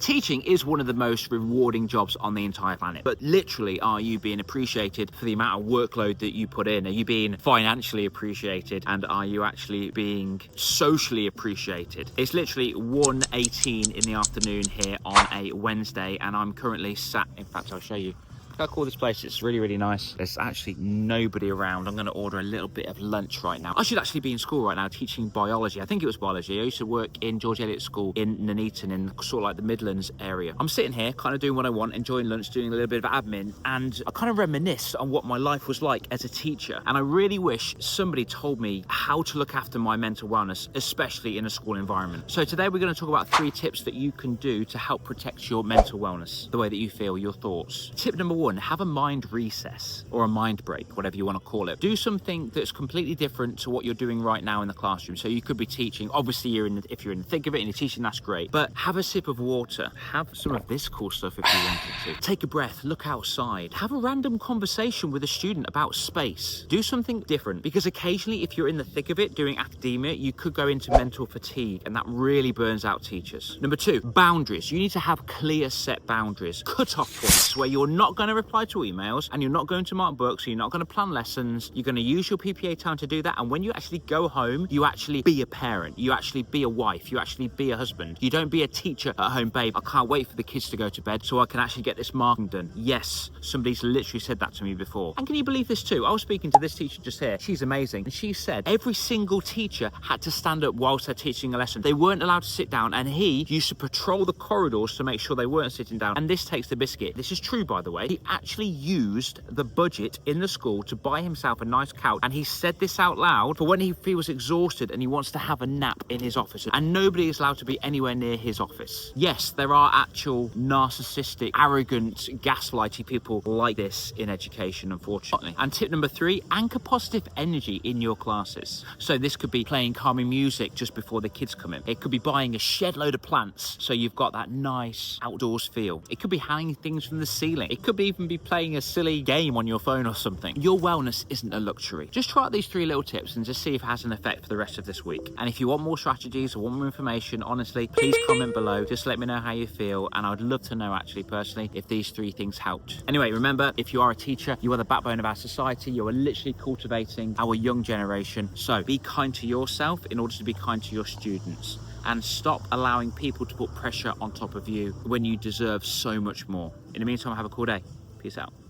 Teaching is one of the most rewarding jobs on the entire planet, but literally, are you being appreciated for the amount of workload that you put in? Are you being financially appreciated, and are you actually being socially appreciated? It's literally 1:18 in the afternoon here on a Wednesday, and I'm currently sat, in fact, I'll show you. Look how cool this place is. It's really, really nice. There's actually nobody around. I'm going to order a little bit of lunch right now. I should actually be in school right now teaching biology. I think it was biology. I used to work in George Eliot School in Nuneaton, in sort of like the Midlands area. I'm sitting here kind of doing what I want, enjoying lunch, doing a little bit of admin, and I kind of reminisce on what my life was like as a teacher. And I really wish somebody told me how to look after my mental wellness, especially in a school environment. So today we're going to talk about 3 tips that you can do to help protect your mental wellness, the way that you feel, your thoughts. Tip number 1, have a mind recess or a mind break, whatever you want to call it. Do something that's completely different to what you're doing right now in the classroom. So you could be teaching, obviously if you're in the thick of it and you're teaching, that's great, but have a sip of water, have some of this cool stuff if you wanted to. Take a breath, look outside, have a random conversation with a student about space. Do something different, because occasionally if you're in the thick of it doing academia, you could go into mental fatigue, and that really burns out teachers. Number 2, boundaries. You need to have clear set boundaries, cut-off points where you're not going to reply to emails, and you're not going to mark books, you're not going to plan lessons, you're going to use your PPA time to do that. And when you actually go home, you actually be a parent, you actually be a wife, you actually be a husband. You don't be a teacher at home, babe, I can't wait for the kids to go to bed so I can actually get this marking done. Yes, somebody's literally said that to me before. And can you believe this too? I was speaking to this teacher just here. She's amazing. And she said every single teacher had to stand up whilst they're teaching a lesson. They weren't allowed to sit down, and he used to patrol the corridors to make sure they weren't sitting down. And this takes the biscuit. This is true, by the way. He actually used the budget in the school to buy himself a nice couch, and he said this out loud for when he feels exhausted and he wants to have a nap in his office, and nobody is allowed to be anywhere near his office. Yes, there are actual narcissistic, arrogant, gaslighty people like this in education, unfortunately. And tip number 3, anchor positive energy in your classes. So this could be playing calming music just before the kids come in. It could be buying a shed load of plants so you've got that nice outdoors feel. It could be hanging things from the ceiling. It could even be playing a silly game on your phone or something. Your wellness isn't a luxury. Just try out these 3 little tips and just see if it has an effect for the rest of this week. And if you want more strategies or want more information, honestly, please comment below. Just let me know how you feel, and I'd love to know actually personally if these 3 things helped. Anyway, remember, if you are a teacher, you are the backbone of our society. You are literally cultivating our young generation. So be kind to yourself in order to be kind to your students, and stop allowing people to put pressure on top of you when you deserve so much more. In the meantime, have a cool day. Peace out.